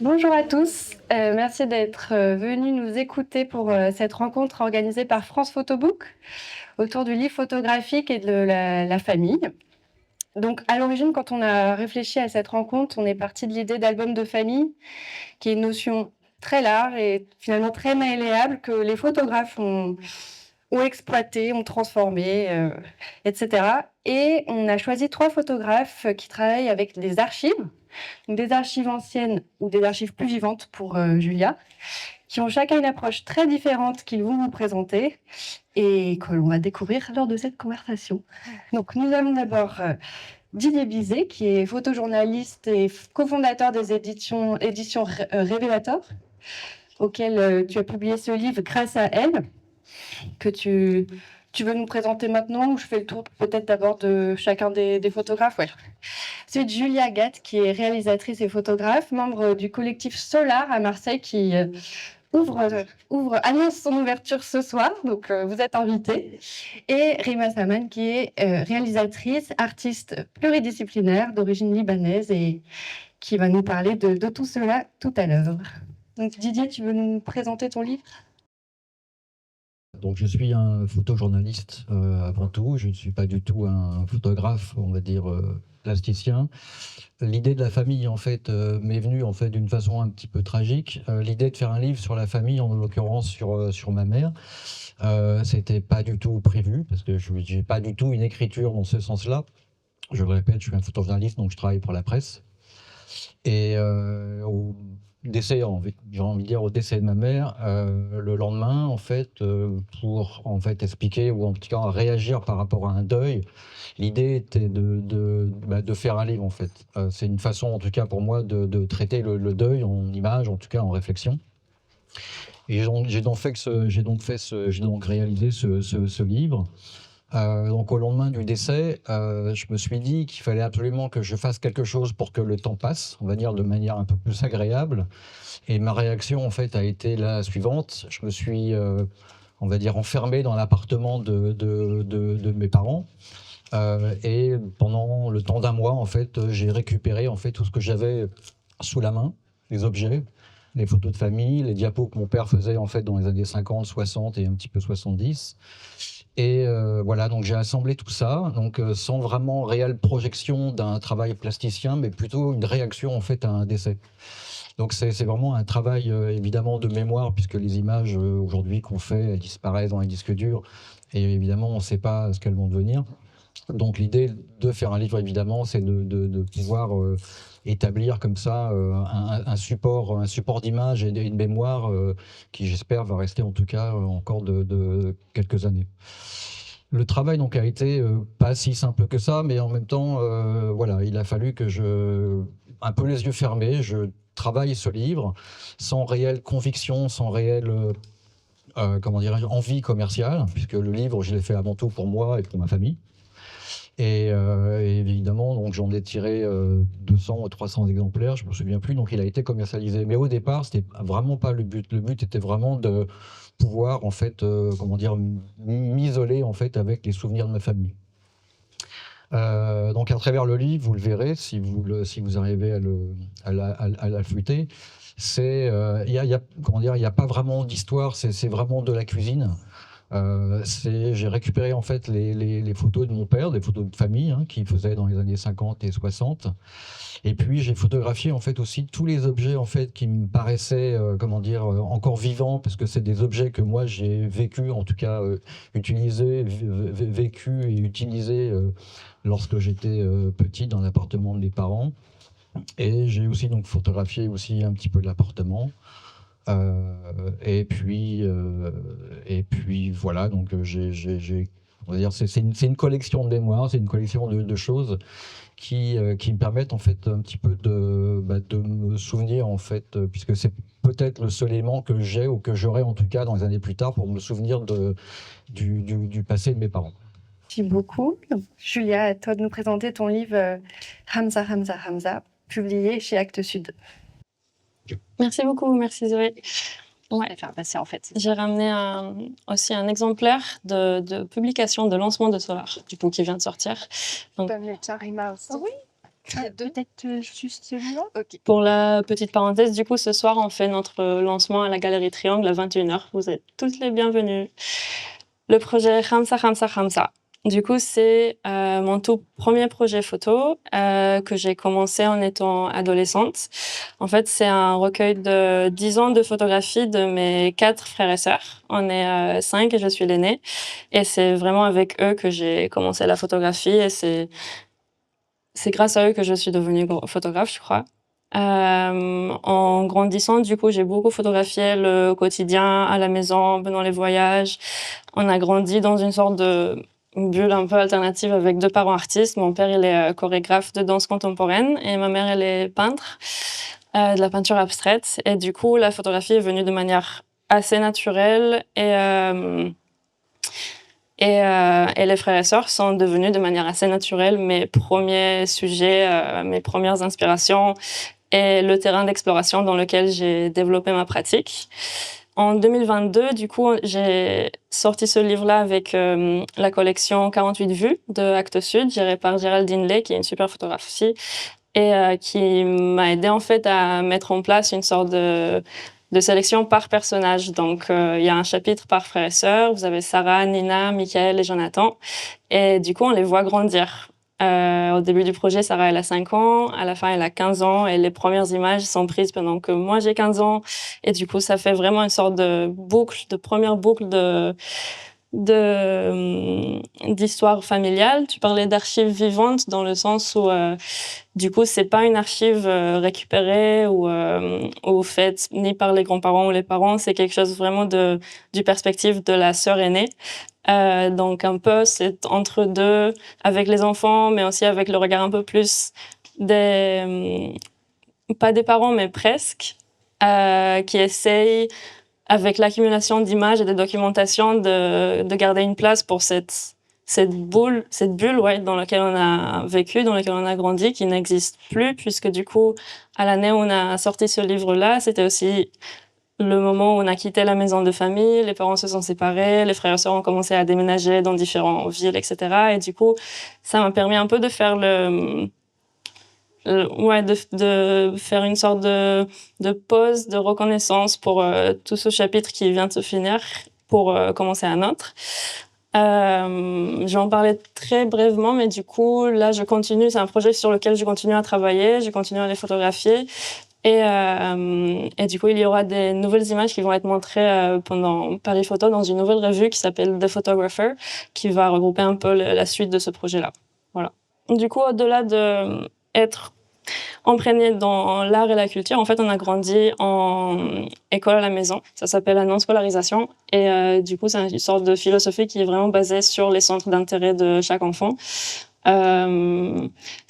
Bonjour à tous, merci d'être venus nous écouter pour cette rencontre organisée par France Photobook autour du livre photographique et de la famille. Donc à l'origine, quand on a réfléchi à cette rencontre, on est parti de l'idée d'album de famille, qui est une notion très large et finalement très malléable que les photographes ont exploité, ont transformé, etc. Et on a choisi 3 photographes qui travaillent avec des archives, donc des archives anciennes ou des archives plus vivantes pour Julia, qui ont chacun une approche très différente qu'ils vont vous présenter et que l'on va découvrir lors de cette conversation. Donc nous avons d'abord Didier Bizet, qui est photojournaliste et cofondateur des éditions Révélateur, auquel tu as publié ce livre grâce à elle, que tu veux nous présenter maintenant, ou je fais le tour peut-être d'abord de chacun des photographes. Ouais. Ensuite, Julia Gatt, qui est réalisatrice et photographe, membre du collectif Solar à Marseille, qui annonce son ouverture ce soir, donc vous êtes invités. Et Rima Saman, qui est réalisatrice, artiste pluridisciplinaire d'origine libanaise et qui va nous parler de tout cela tout à l'heure. Donc Didier, tu veux nous présenter ton livre ? Donc je suis un photojournaliste avant tout, je ne suis pas du tout un photographe, on va dire plasticien. L'idée de la famille en fait m'est venue en fait d'une façon un petit peu tragique. L'idée de faire un livre sur la famille, en l'occurrence sur ma mère, c'était pas du tout prévu parce que je n'ai pas du tout une écriture dans ce sens-là. Je le répète, je suis un photojournaliste, donc je travaille pour la presse. Et au décès, j'ai envie de dire au décès de ma mère, le lendemain, en fait, pour en fait expliquer ou en tout cas réagir par rapport à un deuil, l'idée était de faire un livre en fait. C'est une façon, en tout cas pour moi, de traiter le deuil en image, en tout cas en réflexion. Et j'ai donc réalisé ce livre. Donc au lendemain du décès, je me suis dit qu'il fallait absolument que je fasse quelque chose pour que le temps passe, on va dire de manière un peu plus agréable. Et ma réaction en fait a été la suivante. Je me suis, on va dire, enfermé dans l'appartement de mes parents. Et pendant le temps d'un mois, en fait, j'ai récupéré en fait tout ce que j'avais sous la main, les objets, les photos de famille, les diapos que mon père faisait en fait dans les années 50, 60 et un petit peu 70. Et voilà, donc j'ai assemblé tout ça, donc sans vraiment réelle projection d'un travail plasticien, mais plutôt une réaction en fait à un décès. Donc c'est vraiment un travail évidemment de mémoire, puisque les images aujourd'hui qu'on fait, elles disparaissent dans les disques durs, et évidemment on ne sait pas ce qu'elles vont devenir. Donc l'idée de faire un livre, évidemment, c'est de pouvoir établir comme ça un support d'image et une mémoire qui, j'espère, va rester en tout cas encore de quelques années. Le travail donc a été pas si simple que ça, mais en même temps, voilà, il a fallu que un peu les yeux fermés, je travaille ce livre sans réelle conviction, sans réelle comment dirais-je, envie commerciale, puisque le livre, je l'ai fait avant tout pour moi et pour ma famille. Et évidemment, donc j'en ai tiré 200 ou 300 exemplaires, je me souviens plus, donc il a été commercialisé. Mais au départ, c'était vraiment pas le but. Le but était vraiment de pouvoir, en fait, comment dire, m'isoler en fait avec les souvenirs de ma famille. Donc à travers le livre, vous le verrez si vous arrivez à la feuilleter. C'est, comment dire, il y a pas vraiment d'histoire, c'est vraiment de la cuisine. J'ai récupéré en fait les photos de mon père, des photos de famille hein, qu'il faisait dans les années 50 et 60. Et puis j'ai photographié en fait aussi tous les objets en fait qui me paraissaient comment dire encore vivants, parce que c'est des objets que moi j'ai vécu, en tout cas utilisé, vécu et utilisé lorsque j'étais petit dans l'appartement de mes parents. Et j'ai aussi donc photographié aussi un petit peu l'appartement. Et puis voilà, donc on va dire, c'est une collection de mémoires, c'est une collection de choses qui me permettent en fait un petit peu de me souvenir en fait, puisque c'est peut-être le seul élément que j'ai ou que j'aurai en tout cas dans les années plus tard pour me souvenir du passé de mes parents. Merci beaucoup. Julia, à toi de nous présenter ton livre Hamza, Hamza, Hamza, publié chez Actes Sud. Merci beaucoup, merci Zoé. Ouais. Je vais faire passer en fait. J'ai ramené aussi un exemplaire de publication de lancement de Solar, du coup, qui vient de sortir. Donc, Rima aussi. Oui. Peut-être juste celui-là. Ok. Pour la petite parenthèse, du coup, ce soir, on fait notre lancement à la Galerie Triangle à 21h. Vous êtes tous les bienvenus. Le projet Khamsa Khamsa Khamsa. Du coup, c'est mon tout premier projet photo que j'ai commencé en étant adolescente. En fait, c'est un recueil de 10 ans de photographies de mes 4 frères et sœurs. On est 5 et je suis l'aînée. Et c'est vraiment avec eux que j'ai commencé la photographie et c'est grâce à eux que je suis devenue photographe, je crois. En grandissant, du coup, j'ai beaucoup photographié le quotidien à la maison, pendant les voyages. On a grandi dans une sorte de bulle un peu alternative avec 2 parents artistes. Mon père, il est chorégraphe de danse contemporaine et ma mère, elle est peintre, de la peinture abstraite. Et du coup, la photographie est venue de manière assez naturelle et les frères et sœurs sont devenus de manière assez naturelle mes premiers sujets, mes premières inspirations et le terrain d'exploration dans lequel j'ai développé ma pratique. En 2022, du coup, j'ai sorti ce livre-là avec la collection 48 vues de Actes Sud, gérée par Géraldine Lay, qui est une super photographe aussi, et qui m'a aidé en fait à mettre en place une sorte de sélection par personnage. Donc, il y a un chapitre par frère et sœur. Vous avez Sarah, Nina, Michael et Jonathan. Et du coup, on les voit grandir. Au début du projet, Sarah, elle a 5 ans. À la fin, elle a 15 ans. Et les premières images sont prises pendant que moi, j'ai 15 ans. Et du coup, ça fait vraiment une sorte de boucle, de première boucle d'histoire familiale. Tu parlais d'archives vivantes dans le sens où du coup c'est pas une archive récupérée ou faite ni par les grands-parents ou les parents, c'est quelque chose vraiment du perspective de la sœur aînée. Donc un peu c'est entre deux avec les enfants mais aussi avec le regard un peu plus des pas des parents mais presque qui essayent avec l'accumulation d'images et de documentation, de garder une place pour cette bulle, ouais, dans laquelle on a vécu, dans laquelle on a grandi, qui n'existe plus, puisque du coup, à l'année où on a sorti ce livre-là, c'était aussi le moment où on a quitté la maison de famille, les parents se sont séparés, les frères et sœurs ont commencé à déménager dans différentes villes, etc. Et du coup, ça m'a permis un peu de faire de faire une sorte de pause, de reconnaissance pour tout ce chapitre qui vient de se finir, pour commencer un autre. Je vais en parler très brièvement, mais du coup, là, je continue. C'est un projet sur lequel je continue à travailler, je continue à les photographier. Et du coup, il y aura des nouvelles images qui vont être montrées pendant Paris Photo dans une nouvelle revue qui s'appelle The Photographer, qui va regrouper un peu la suite de ce projet-là. Voilà. Du coup, au-delà de être imprégné dans l'art et la culture, en fait, on a grandi en école à la maison. Ça s'appelle la non-scolarisation. Et du coup, c'est une sorte de philosophie qui est vraiment basée sur les centres d'intérêt de chaque enfant. Ça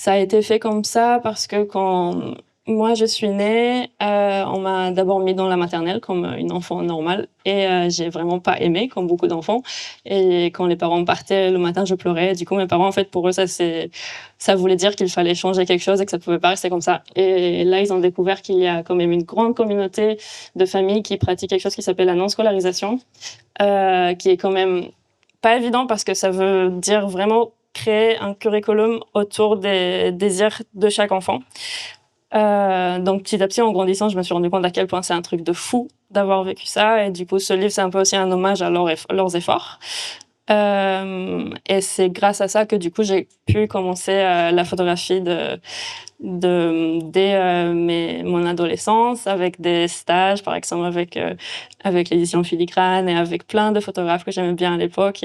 a été fait comme ça parce que quand moi je suis née, on m'a d'abord mis dans la maternelle comme une enfant normale et j'ai vraiment pas aimé comme beaucoup d'enfants. Et quand les parents partaient le matin, je pleurais. Du coup, mes parents, en fait, pour eux, ça voulait dire qu'il fallait changer quelque chose et que ça pouvait pas rester comme ça. Et là, ils ont découvert qu'il y a quand même une grande communauté de familles qui pratiquent quelque chose qui s'appelle la non-scolarisation, qui est quand même pas évident parce que ça veut dire vraiment créer un curriculum autour des désirs de chaque enfant. Donc petit à petit, en grandissant, je me suis rendu compte à quel point c'est un truc de fou d'avoir vécu ça. Et du coup, ce livre, c'est un peu aussi un hommage à leurs efforts. Et c'est grâce à ça que du coup, j'ai pu commencer la photographie dès mon adolescence, avec des stages, par exemple, avec l'édition Filigrane et avec plein de photographes que j'aimais bien à l'époque.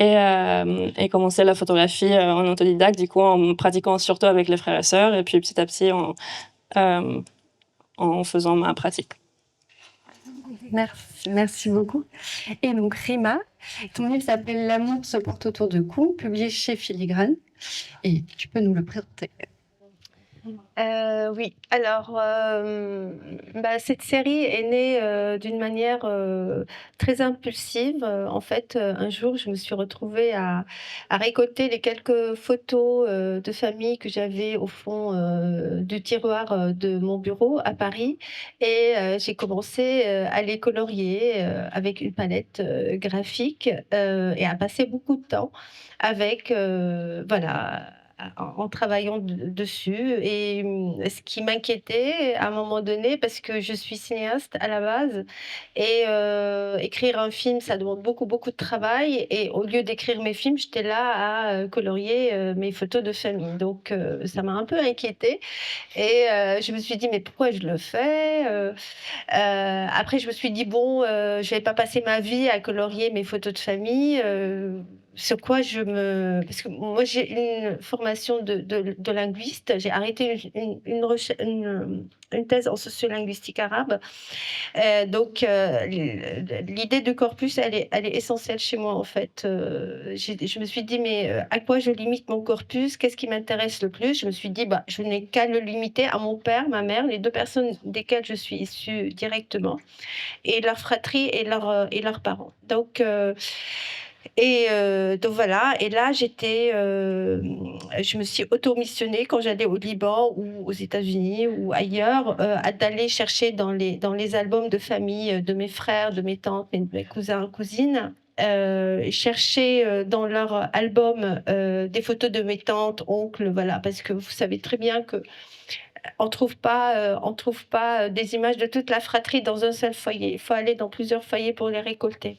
Et commencer la photographie en autodidacte, du coup, en pratiquant surtout avec les frères et sœurs, et puis petit à petit en faisant ma pratique. Merci beaucoup. Et donc, Rima, ton livre s'appelle L'amour se porte autour de cou, publié chez Filigrane. Et tu peux nous le présenter? Oui, alors, cette série est née, d'une manière, très impulsive. En fait, un jour, je me suis retrouvée à récolter les quelques photos, de famille que j'avais au fond, du tiroir, de mon bureau à Paris et j'ai commencé, à les colorier, avec une palette, graphique, et à passer beaucoup de temps avec, voilà, en travaillant dessus et ce qui m'inquiétait à un moment donné, parce que je suis cinéaste à la base et écrire un film, ça demande beaucoup, beaucoup de travail et au lieu d'écrire mes films, j'étais là à, colorier, mes photos de famille. Donc ça m'a un peu inquiétée et je me suis dit: «Mais pourquoi je le fais?» Après je me suis dit: «Bon, je vais pas passer ma vie à colorier mes photos de famille, sur quoi je me» parce que moi j'ai une formation de linguiste. J'ai arrêté une thèse en sociolinguistique arabe. Donc l'idée de corpus, elle est essentielle chez moi, en fait. Je me suis dit: «Mais, à quoi je limite mon corpus? Qu'est-ce qui m'intéresse le plus?» Je me suis dit: «Bah, je n'ai qu'à le limiter à mon père, ma mère, les 2 personnes desquelles je suis issue directement et leur fratrie et leurs parents». Donc voilà, et là je me suis auto-missionnée quand j'allais au Liban ou aux États-Unis ou ailleurs, à d'aller chercher dans les albums de famille, de mes frères, de mes tantes, de mes cousins, cousines, chercher, dans leur album, des photos de mes tantes, oncles, voilà. Parce que vous savez très bien qu'on trouve pas, des images de toute la fratrie dans un seul foyer. Il faut aller dans plusieurs foyers pour les récolter.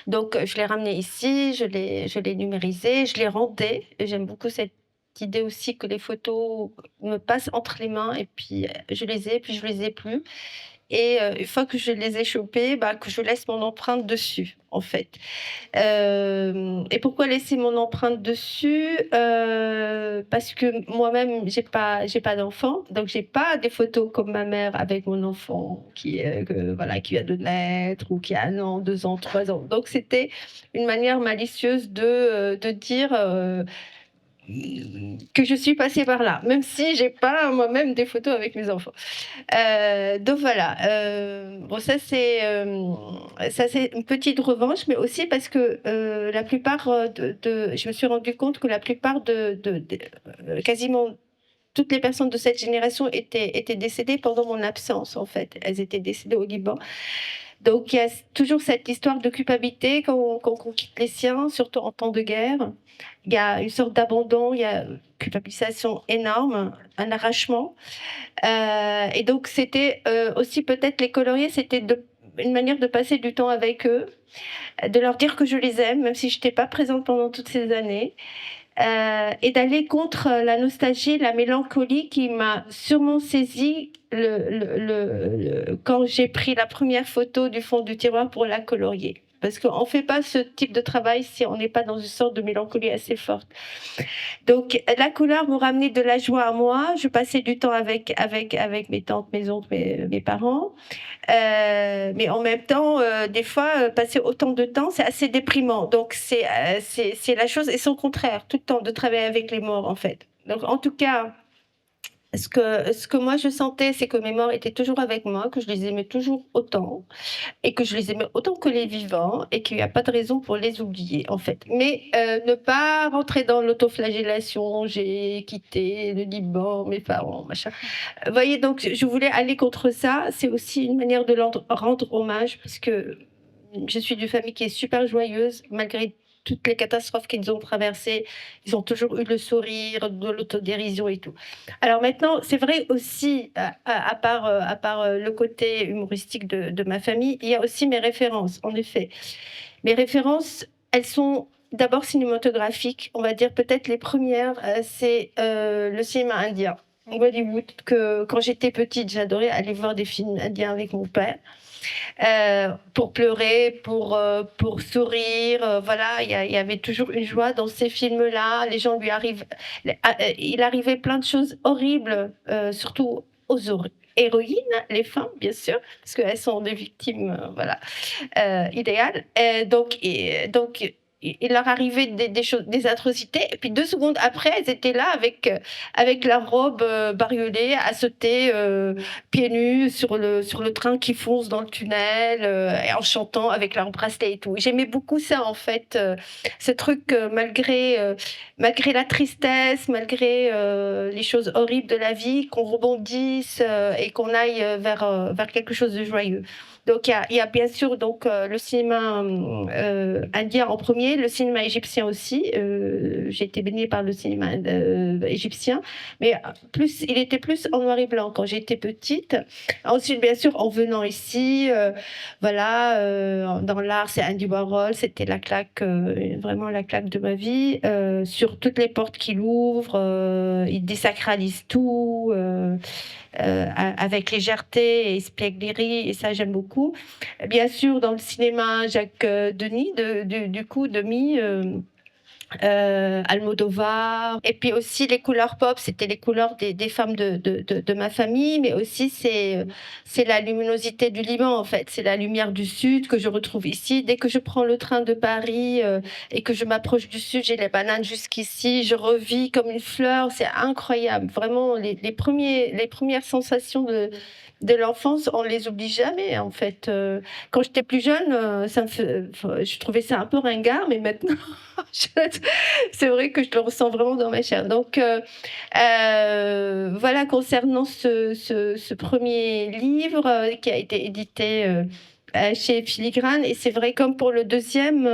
Donc, je l'ai ramené ici, je l'ai numérisé, je l'ai rendé. Et j'aime beaucoup cette idée aussi que les photos me passent entre les mains et puis, je les ai, puis je les ai plus et une fois que je les ai chopées, bah, que je laisse mon empreinte dessus, en fait. Et pourquoi laisser mon empreinte dessus? Parce que moi-même, j'ai pas d'enfant, donc j'ai pas des photos comme ma mère avec mon enfant qui vient de naître ou qui a 1 an, 2 ans, 3 ans. Donc c'était une manière malicieuse de dire, que je suis passée par là, même si j'ai pas moi-même des photos avec mes enfants. Donc voilà, bon ça c'est une petite revanche, mais aussi parce que, la plupart, je me suis rendu compte que la plupart quasiment toutes les personnes de cette génération étaient décédées pendant mon absence, en fait. Elles étaient décédées au Liban. Donc il y a toujours cette histoire de culpabilité quand on quitte les siens, surtout en temps de guerre. Il y a une sorte d'abandon, il y a une culpabilisation énorme, un arrachement. Et donc c'était, aussi peut-être les colorier, c'était une manière de passer du temps avec eux, de leur dire que je les aime, même si je n'étais pas présente pendant toutes ces années. Et d'aller contre la nostalgie, la mélancolie qui m'a sûrement saisie quand j'ai pris la première photo du fond du tiroir pour la colorier. Parce qu'on ne fait pas ce type de travail si on n'est pas dans une sorte de mélancolie assez forte. Donc la couleur me ramenait de la joie à moi. Je passais du temps avec mes tantes, mes oncles, mes parents. Mais en même temps, des fois, passer autant de temps, c'est assez déprimant. Donc c'est la chose et son contraire, tout le temps, de travailler avec les morts, en fait. Donc en tout cas, ce que moi je sentais, c'est que mes morts étaient toujours avec moi, que je les aimais toujours autant et que je les aimais autant que les vivants et qu'il n'y a pas de raison pour les oublier, en fait. Mais ne pas rentrer dans l'autoflagellation, j'ai quitté le Liban, mes parents, machin. Vous voyez, donc je voulais aller contre ça. C'est aussi une manière de leur rendre hommage, parce que je suis d'une famille qui est super joyeuse, malgré toutes les catastrophes qu'ils ont traversées. Ils ont toujours eu le sourire, de l'autodérision et tout. Alors maintenant, c'est vrai aussi, à part le côté humoristique de ma famille, il y a aussi mes références, en effet. Mes références, elles sont d'abord cinématographiques. On va dire peut-être les premières, c'est le cinéma indien. Bollywood, que quand j'étais petite, j'adorais aller voir des films indiens avec mon père. Pour pleurer, pour sourire, voilà, il y avait toujours une joie dans ces films-là. Les gens il arrivait plein de choses horribles, surtout aux héroïnes, les femmes, bien sûr, parce qu'elles sont des victimes, voilà, idéales. Donc il leur arrivait des choses, des atrocités. Et puis 2 secondes après, elles étaient là avec leur robe bariolée, à sauter pieds nus sur le train qui fonce dans le tunnel, et en chantant avec leur bracelet et tout. J'aimais beaucoup ça, en fait, ce truc, malgré la tristesse, malgré les choses horribles de la vie, qu'on rebondisse et qu'on aille vers quelque chose de joyeux. Donc il y a bien sûr donc le cinéma indien en premier, le cinéma égyptien aussi. J'ai été baignée par le cinéma égyptien, mais il était plus en noir et blanc quand j'étais petite. Ensuite, bien sûr, en venant ici, dans l'art, c'est Andy Warhol, c'était la claque, vraiment la claque de ma vie. Sur toutes les portes qu'il ouvre, il désacralise tout. Avec légèreté et espièglerie, et ça j'aime beaucoup. Bien sûr, dans le cinéma, Jacques Denis, Demy, Almodovar, et puis aussi les couleurs pop, c'était les couleurs des femmes de ma famille, mais aussi c'est la luminosité du Liban, en fait, c'est la lumière du sud que je retrouve ici. Dès que je prends le train de Paris et que je m'approche du sud, j'ai les bananes jusqu'ici, je revis comme une fleur, c'est incroyable, vraiment les premières sensations de l'enfance, on les oublie jamais, en fait. Quand j'étais plus jeune, je trouvais ça un peu ringard, mais maintenant, c'est vrai que je le ressens vraiment dans ma chair. Donc, voilà, concernant ce premier livre qui a été édité chez Filigrane, et c'est vrai, comme pour le deuxième,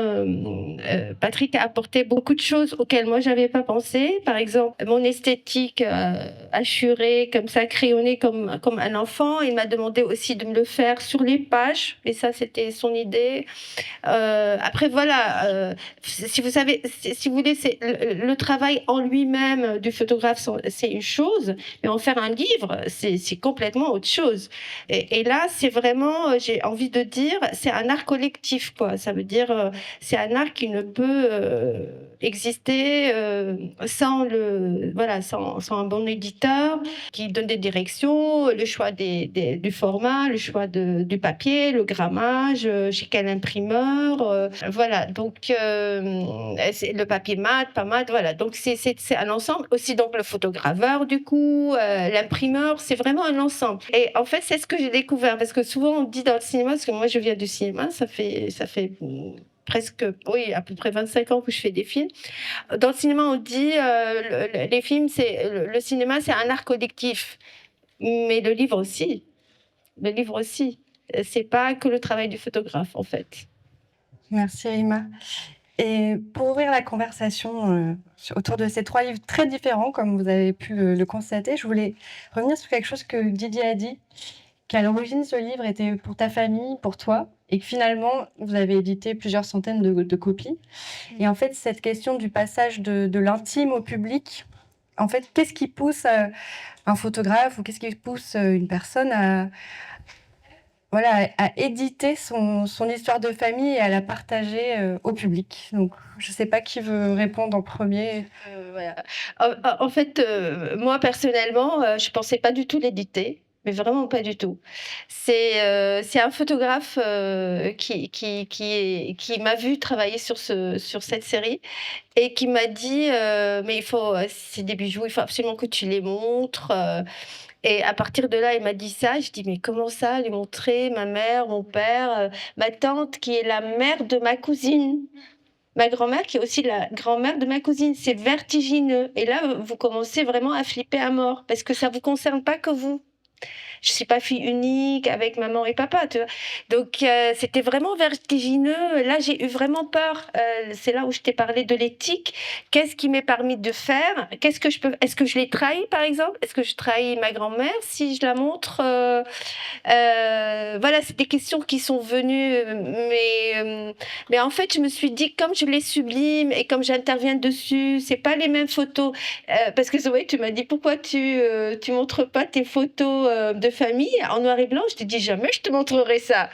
Patrick a apporté beaucoup de choses auxquelles moi j'avais pas pensé. Par exemple, mon esthétique hachurée, comme ça, crayonnée comme un enfant. Il m'a demandé aussi de me le faire sur les pages, et ça c'était son idée. Après voilà, si vous voulez, c'est le travail en lui-même du photographe, c'est une chose, mais en faire un livre, c'est complètement autre chose. Et là, c'est vraiment, j'ai envie de dire, c'est un art collectif, quoi. Ça veut dire, c'est un art qui ne peut exister sans un bon éditeur qui donne des directions, le choix du format, le choix du papier, le grammage, chez quel imprimeur, voilà. Donc c'est le papier mat, pas mat, voilà. Donc c'est un ensemble. Aussi donc le photograveur, du coup, l'imprimeur, c'est vraiment un ensemble. Et en fait, c'est ce que j'ai découvert, parce que souvent on dit dans le cinéma, parce que moi je viens du cinéma, ça fait presque, oui, à peu près 25 ans que je fais des films. Dans le cinéma, on dit les films, le cinéma, c'est un art collectif, mais le livre aussi. Le livre aussi. C'est pas que le travail du photographe, en fait. Merci Rima. Et pour ouvrir la conversation autour de ces 3 livres très différents, comme vous avez pu le constater, je voulais revenir sur quelque chose que Didier a dit, qu'à l'origine, ce livre était pour ta famille, pour toi, et que finalement, vous avez édité plusieurs centaines de copies. Et en fait, cette question du passage de l'intime au public, en fait, qu'est-ce qui pousse un photographe ou qu'est-ce qui pousse une personne à éditer son histoire de famille et à la partager au public. Donc, je ne sais pas qui veut répondre en premier. Voilà. En fait, moi, personnellement, je ne pensais pas du tout l'éditer. Mais vraiment pas du tout. C'est un photographe qui m'a vu travailler sur cette série et qui m'a dit mais c'est des bijoux, il faut absolument que tu les montres. Et à partir de là, il m'a dit ça. Je dis mais comment ça, les montrer, ma mère, mon père, ma tante qui est la mère de ma cousine. Ma grand-mère qui est aussi la grand-mère de ma cousine, c'est vertigineux. Et là, vous commencez vraiment à flipper à mort parce que ça vous concerne pas que vous. Je suis pas fille unique avec maman et papa, tu vois. Donc c'était vraiment vertigineux. Là, j'ai eu vraiment peur. C'est là où je t'ai parlé de l'éthique. Qu'est-ce qui m'est permis de faire ? Est-ce que je l'ai trahi, par exemple ? Est-ce que je trahis ma grand-mère si je la montre ? Voilà, c'est des questions qui sont venues, mais en fait, je me suis dit, comme je les sublime et comme j'interviens dessus, c'est pas les mêmes photos. Parce que Zoé, tu m'as dit pourquoi tu montres pas tes photos de famille en noir et blanc. Je te dis jamais je te montrerai ça.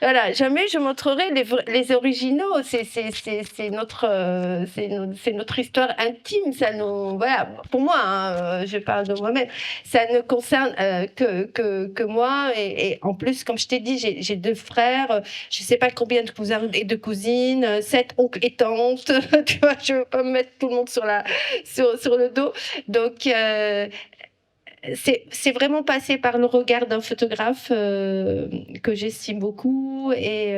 Voilà, jamais je montrerai les originaux. C'est notre histoire intime. Ça nous, voilà, pour moi, hein, je parle de moi-même. Ça ne concerne que moi. Et en plus, comme je t'ai dit, j'ai 2 frères. Je sais pas combien de cousins et de cousines, 7 oncles et tantes. Tu vois, je veux pas me mettre tout le monde sur le dos. Donc c'est vraiment passé par le regard d'un photographe que j'estime beaucoup et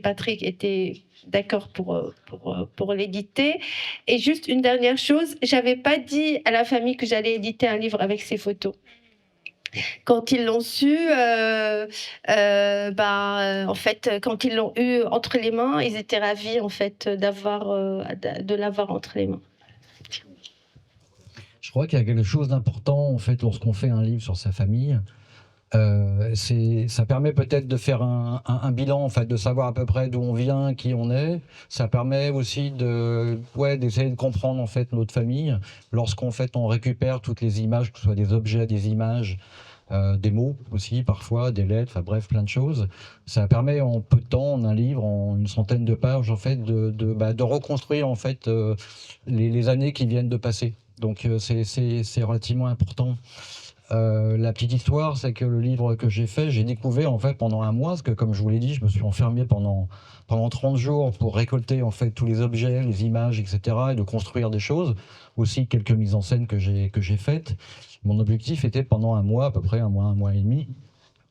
Patrick était d'accord pour l'éditer. Et juste une dernière chose, j'avais pas dit à la famille que j'allais éditer un livre avec ces photos. Quand ils l'ont su, en fait, quand ils l'ont eu entre les mains, ils étaient ravis en fait de l'avoir entre les mains. Je crois qu'il y a quelque chose d'important en fait lorsqu'on fait un livre sur sa famille. Ça permet peut-être de faire un bilan, en fait, de savoir à peu près d'où on vient, qui on est. Ça permet aussi d'essayer de comprendre en fait notre famille. Lorsqu'en fait on récupère toutes les images, que ce soit des objets, des images, des mots aussi parfois, des lettres, enfin bref, plein de choses. Ça permet en peu de temps, en un livre, en une centaine de pages, en fait, de reconstruire en fait les années qui viennent de passer. Donc c'est relativement important. La petite histoire, c'est que le livre que j'ai fait, j'ai découvert en fait pendant un mois, parce que comme je vous l'ai dit, je me suis enfermé pendant 30 jours pour récolter en fait tous les objets, les images, etc. et de construire des choses. Aussi quelques mises en scène que j'ai faites. Mon objectif était pendant un mois, à peu près un mois et demi,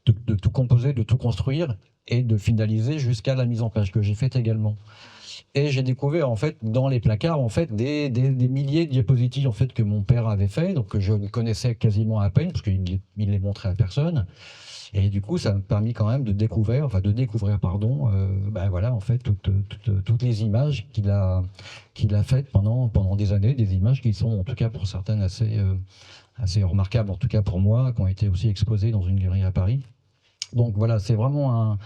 de tout composer, de tout construire et de finaliser jusqu'à la mise en page que j'ai faite également. Et j'ai découvert en fait dans les placards en fait des milliers de diapositives en fait que mon père avait fait, donc que je ne connaissais quasiment à peine parce qu'il les montrait à personne. Et du coup, ça m'a permis quand même de découvrir voilà en fait toutes les images qu'il a faites pendant des années, des images qui sont en tout cas pour certaines assez remarquables, en tout cas pour moi, qui ont été aussi exposées dans une galerie à Paris. Donc voilà, c'est vraiment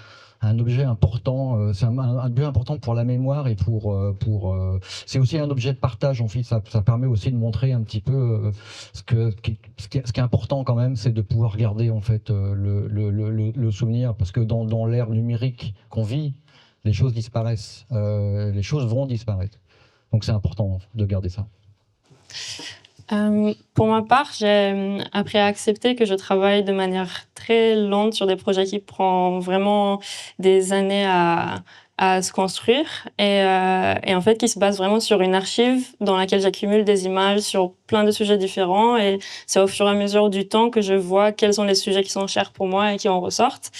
un objet important, c'est un objet important pour la mémoire et c'est aussi un objet de partage en fait. Ça permet aussi de montrer un petit peu ce qui est important quand même, c'est de pouvoir garder en fait le souvenir, parce que dans l'ère numérique qu'on vit, les choses disparaissent, les choses vont disparaître. Donc c'est important de garder ça. Pour ma part, j'ai appris à accepter que je travaille de manière très lente sur des projets qui prennent vraiment des années à se construire et en fait qui se base vraiment sur une archive dans laquelle j'accumule des images sur plein de sujets différents, et c'est au fur et à mesure du temps que je vois quels sont les sujets qui sont chers pour moi et qui en ressortent.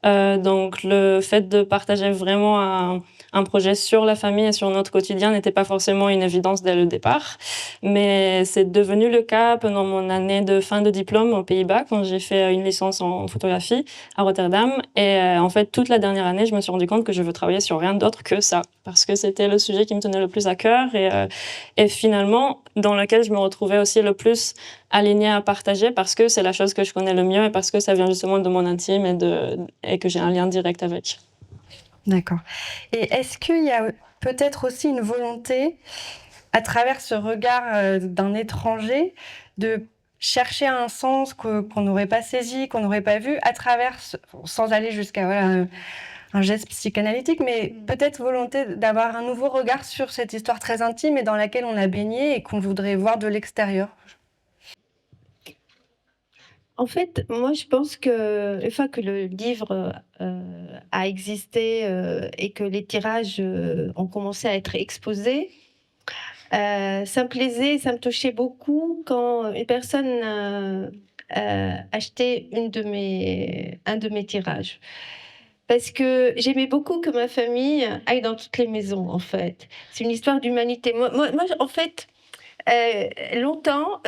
Donc le fait de partager vraiment un projet sur la famille et sur notre quotidien n'était pas forcément une évidence dès le départ, mais c'est devenu le cas pendant mon année de fin de diplôme aux Pays-Bas, quand j'ai fait une licence en photographie à Rotterdam. Et en fait, toute la dernière année, je me suis rendu compte que je veux travailler sur rien d'autre que ça, parce que c'était le sujet qui me tenait le plus à cœur et finalement dans lequel je me retrouvais aussi le plus alignée à partager, parce que c'est la chose que je connais le mieux et parce que ça vient justement de mon intime et que j'ai un lien direct avec. D'accord. Et est-ce qu'il y a peut-être aussi une volonté, à travers ce regard d'un étranger, de chercher un sens qu'on n'aurait pas saisi, qu'on n'aurait pas vu, à travers, sans aller jusqu'à un geste psychanalytique, mais peut-être volonté d'avoir un nouveau regard sur cette histoire très intime et dans laquelle on a baigné et qu'on voudrait voir de l'extérieur? En fait, moi, je pense qu'une fois que le livre a existé et que les tirages ont commencé à être exposés, ça me plaisait, ça me touchait beaucoup quand une personne achetait un de mes tirages. Parce que j'aimais beaucoup que ma famille aille dans toutes les maisons, en fait. C'est une histoire d'humanité. Moi, en fait, longtemps,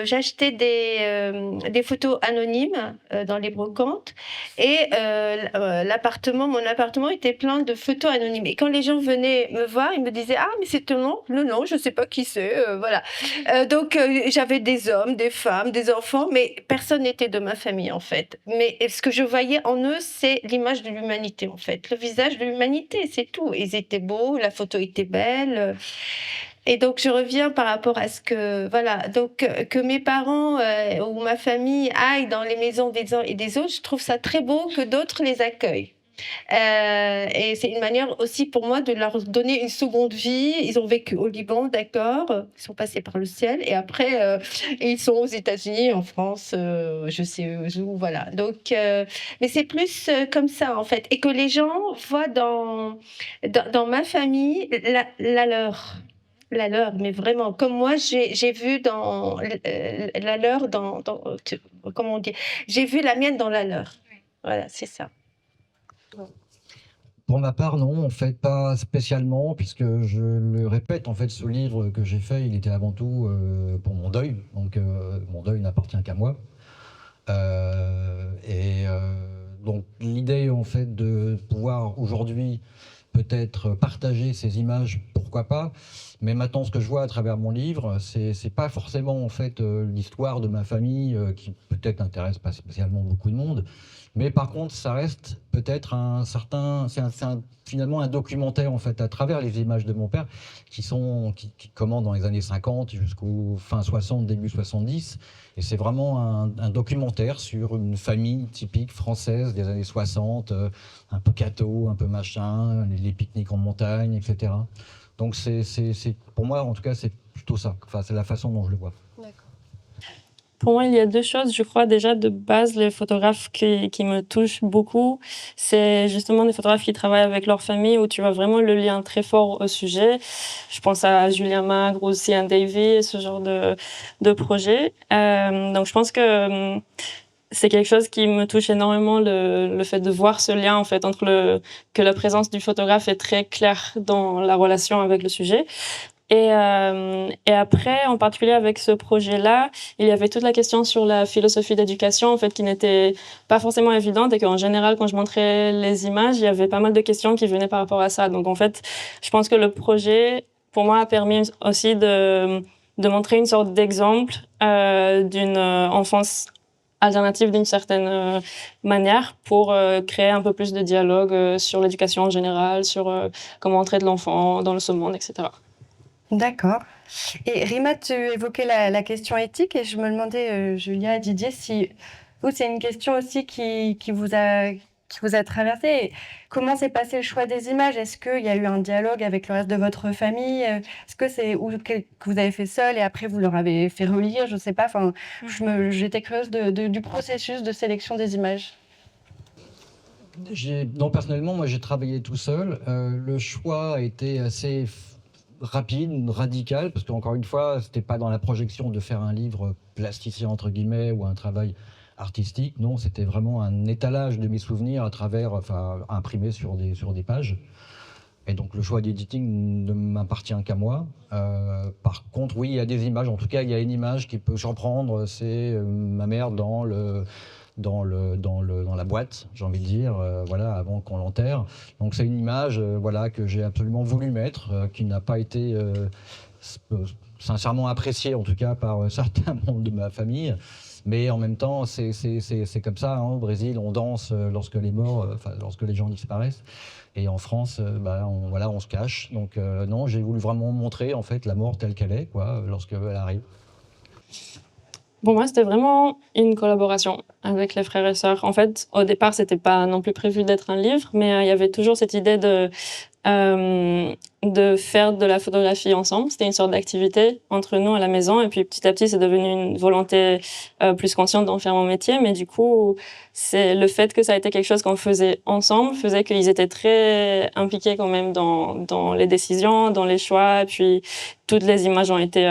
j'achetais des photos anonymes dans les brocantes, et mon appartement était plein de photos anonymes. Et quand les gens venaient me voir, ils me disaient: ah, mais c'est ton nom? Le nom, je sais pas qui c'est. Voilà. Donc j'avais des hommes, des femmes, des enfants, mais personne n'était de ma famille en fait. Mais ce que je voyais en eux, c'est l'image de l'humanité en fait, le visage de l'humanité, c'est tout. Ils étaient beaux, la photo était belle. Et donc, je reviens par rapport à ce que, voilà, donc que mes parents ou ma famille aillent dans les maisons des uns et des autres, je trouve ça très beau que d'autres les accueillent. Et c'est une manière aussi pour moi de leur donner une seconde vie. Ils ont vécu au Liban, d'accord, ils sont passés par le ciel, et après ils sont aux États-Unis, en France, je sais où, voilà. Donc, mais c'est plus comme ça en fait, et que les gens voient dans ma famille la leur. La leur, mais vraiment, comme moi, j'ai vu dans la leur, comment on dit, j'ai vu la mienne dans la leur. Voilà, c'est ça. Pour ma part, non, en fait, pas spécialement, puisque je le répète, en fait, ce livre que j'ai fait, il était avant tout pour mon deuil. Donc, mon deuil n'appartient qu'à moi. Donc, l'idée, en fait, de pouvoir aujourd'hui peut-être partager ces images, pourquoi pas. Mais maintenant, ce que je vois à travers mon livre, c'est pas forcément en fait l'histoire de ma famille qui peut-être n'intéresse pas spécialement beaucoup de monde. Mais par contre, ça reste peut-être un certain, finalement un documentaire en fait à travers les images de mon père qui commencent dans les années 50 jusqu'au fin 60, début 70. Et c'est vraiment un documentaire sur une famille typique française des années 60, un peu catho, un peu machin, les pique-niques en montagne, etc. Donc pour moi, en tout cas, c'est plutôt ça. Enfin, c'est la façon dont je le vois. D'accord. Pour moi, il y a deux choses. Je crois déjà de base, les photographes qui me touchent beaucoup, c'est justement des photographes qui travaillent avec leur famille où tu vois vraiment le lien très fort au sujet. Je pense à Julien Magre, aussi à Davy, ce genre de projet. Donc je pense que c'est quelque chose qui me touche énormément, le fait de voir ce lien en fait entre que la présence du photographe est très claire dans la relation avec le sujet. Et après, en particulier avec ce projet-là, il y avait toute la question sur la philosophie d'éducation, en fait, qui n'était pas forcément évidente, et qu'en général, quand je montrais les images, il y avait pas mal de questions qui venaient par rapport à ça. Donc, en fait, je pense que le projet, pour moi, a permis aussi de montrer une sorte d'exemple d'une enfance alternative d'une certaine manière pour créer un peu plus de dialogue sur l'éducation en général, sur comment on traite l'enfant dans ce monde, etc. D'accord. Et Rima, tu évoquais la question éthique et je me demandais, Julia et Didier, si vous, c'est une question aussi qui vous a traversé. Comment s'est passé le choix des images? Est-ce qu'il y a eu un dialogue avec le reste de votre famille? Est-ce que c'est que vous avez fait seul et après vous leur avez fait relire? Je ne sais pas. Enfin, j'étais curieuse du processus de sélection des images. Non, personnellement, moi, j'ai travaillé tout seul. Le choix a été assez rapide, radical, parce qu'encore une fois, c'était pas dans la projection de faire un livre plasticien entre guillemets ou un travail artistique. Non, c'était vraiment un étalage de mes souvenirs à travers, enfin, imprimé sur des pages. Et donc le choix d'editing ne m'appartient qu'à moi. Par contre, oui, il y a des images. En tout cas, il y a une image qui peut surprendre. C'est ma mère dans la boîte, j'ai envie de dire, voilà, avant qu'on l'enterre. Donc c'est une image, voilà, que j'ai absolument voulu mettre, qui n'a pas été sincèrement appréciée, en tout cas par certains membres de ma famille. Mais en même temps, c'est comme ça, hein, au Brésil, on danse lorsque les morts, lorsque les gens disparaissent. Et en France, on se cache. Donc non, j'ai voulu vraiment montrer en fait la mort telle qu'elle est, quoi, lorsqu'elle arrive. Pour moi, c'était vraiment une collaboration avec les frères et sœurs. En fait, au départ, c'était pas non plus prévu d'être un livre, mais il y avait toujours cette idée de faire de la photographie ensemble. C'était une sorte d'activité entre nous à la maison. Et puis, petit à petit, c'est devenu une volonté plus consciente d'en faire mon métier. Mais du coup, c'est le fait que ça a été quelque chose qu'on faisait ensemble faisait qu'ils étaient très impliqués quand même dans les décisions, dans les choix. Et puis, toutes les images ont été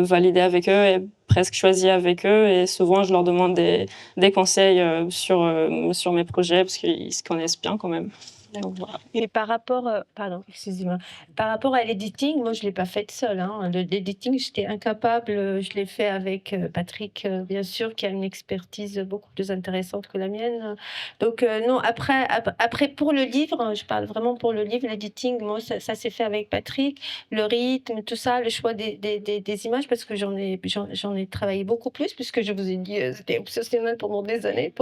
validées avec eux et presque choisies avec eux. Et souvent, je leur demande des conseils sur mes projets parce qu'ils se connaissent bien quand même. Donc, voilà. Et par rapport, excusez-moi, par rapport à l'editing, moi je l'ai pas fait seule. Hein. L'editing, j'étais incapable. Je l'ai fait avec Patrick, bien sûr, qui a une expertise beaucoup plus intéressante que la mienne. Donc non, après pour le livre, je parle vraiment pour le livre, l'editing, moi ça s'est fait avec Patrick, le rythme, tout ça, le choix des images, parce que j'en ai travaillé beaucoup plus, puisque je vous ai dit, c'était obsessionnel pendant des années.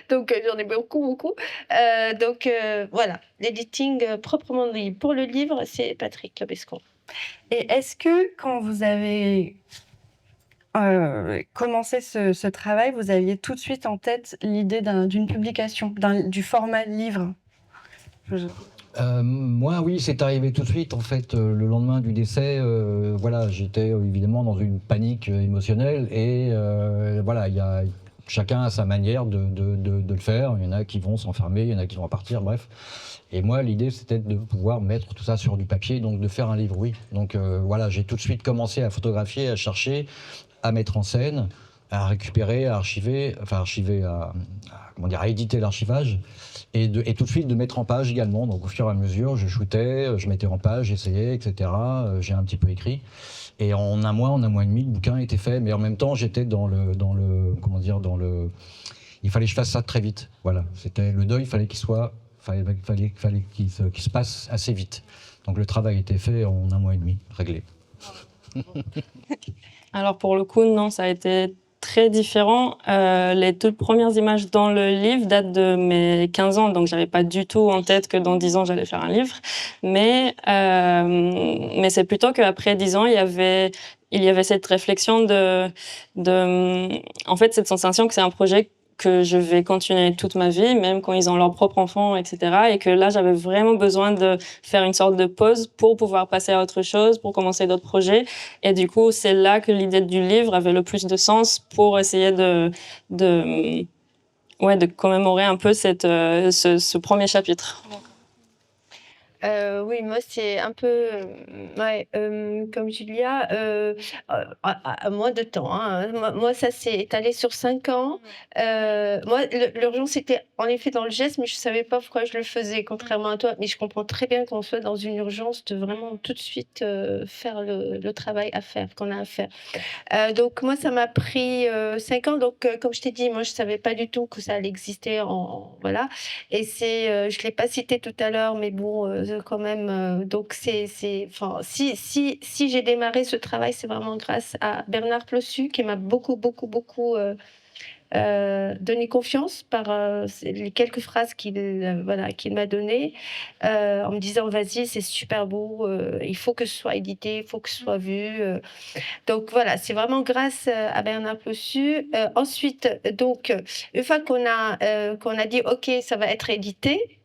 Donc j'en ai beaucoup. Donc voilà, l'editing proprement dit pour le livre, c'est Patrick Lobescon. Et est-ce que quand vous avez commencé ce travail, vous aviez tout de suite en tête l'idée d'une publication, du format livre? Je- Moi, oui, c'est arrivé tout de suite. En fait, le lendemain du décès, voilà, j'étais évidemment dans une panique émotionnelle et voilà, chacun a sa manière de le faire. Il y en a qui vont s'enfermer, il y en a qui vont repartir, bref. Et moi, l'idée, c'était de pouvoir mettre tout ça sur du papier, donc de faire un livre, oui. Donc voilà, j'ai tout de suite commencé à photographier, à chercher, à mettre en scène, à récupérer, à archiver, enfin archiver, comment dire, à éditer l'archivage et tout de suite de mettre en page également. Donc au fur et à mesure, je shootais, je mettais en page, j'essayais, etc. J'ai un petit peu écrit. Et en un mois et demi, le bouquin était fait. Mais en même temps, j'étais comment dire, il fallait que je fasse ça très vite. Voilà, c'était le deuil, fallait qu'il se passe assez vite. Donc le travail était fait en un mois et demi, réglé. Alors pour le coup, non, ça a été très différent. Les toutes premières images dans le livre datent de mes 15 ans, donc j'avais pas du tout en tête que dans 10 ans j'allais faire un livre. Mais c'est plutôt qu'après 10 ans, il y avait cette réflexion en fait, cette sensation que c'est un projet que je vais continuer toute ma vie, même quand ils ont leurs propres enfants, etc. Et que là, j'avais vraiment besoin de faire une sorte de pause pour pouvoir passer à autre chose, pour commencer d'autres projets. Et du coup, c'est là que l'idée du livre avait le plus de sens pour essayer de commémorer un peu ce premier chapitre. Oui, moi, c'est un peu, ouais, comme Julia, à moins de temps, hein. Moi, ça s'est étalé sur 5 ans. Moi, l'urgence était en effet dans le geste, mais je savais pas pourquoi je le faisais, contrairement à toi. Mais je comprends très bien qu'on soit dans une urgence de vraiment tout de suite, faire le travail à faire, qu'on a à faire. Donc moi, ça m'a pris, 5 ans. Donc, comme je t'ai dit, moi, je savais pas du tout que ça allait exister voilà. Et je l'ai pas cité tout à l'heure, mais bon, quand même, donc enfin, si j'ai démarré ce travail, c'est vraiment grâce à Bernard Plossu qui m'a beaucoup, beaucoup, beaucoup donné confiance par les quelques phrases qu'il m'a données, en me disant vas-y, c'est super beau, il faut que ce soit édité, il faut que ce soit vu. Donc voilà, c'est vraiment grâce à Bernard Plossu. Ensuite, donc, une fois qu'on a dit ok, ça va être édité.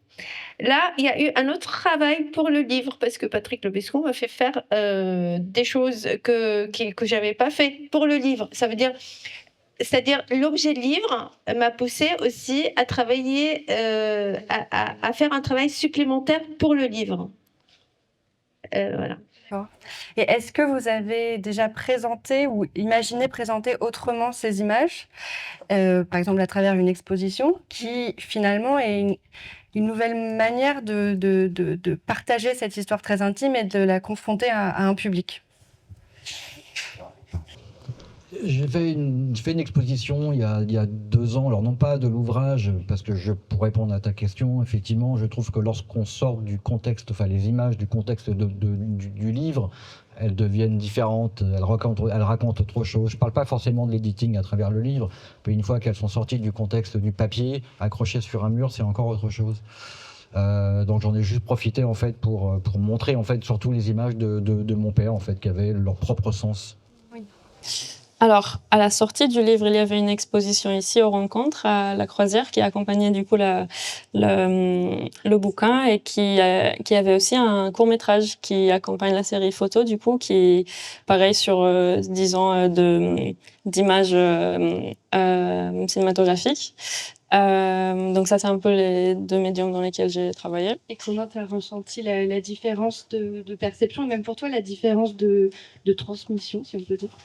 Là, il y a eu un autre travail pour le livre parce que Patrick Lebescon m'a fait faire des choses que j'avais pas fait pour le livre. C'est-à-dire l'objet livre m'a poussé aussi à travailler, à faire un travail supplémentaire pour le livre. Voilà. Et est-ce que vous avez déjà présenté ou imaginé présenter autrement ces images, par exemple à travers une exposition, qui finalement est une nouvelle manière de partager cette histoire très intime et de la confronter à un public? J'ai fait une exposition il y a 2 ans, alors non pas de l'ouvrage, parce que pour répondre à ta question, effectivement, je trouve que lorsqu'on sort du contexte, enfin les images du contexte du livre, elles deviennent différentes, elles racontent autre chose. Je ne parle pas forcément de l'editing à travers le livre, mais une fois qu'elles sont sorties du contexte du papier, accrochées sur un mur, c'est encore autre chose. Donc j'en ai juste profité en fait pour montrer en fait surtout les images de mon père en fait qui avaient leur propre sens. Oui. Alors, à la sortie du livre, il y avait une exposition ici aux Rencontres, à la Croisière, qui accompagnait du coup le bouquin et qui avait aussi un court-métrage qui accompagne la série photo, du coup, qui, pareil, sur 10 ans d'images cinématographiques. Donc ça, c'est un peu les 2 médiums dans lesquels j'ai travaillé. Et comment tu as ressenti la différence de perception, et même pour toi, la différence de transmission, si on peut dire?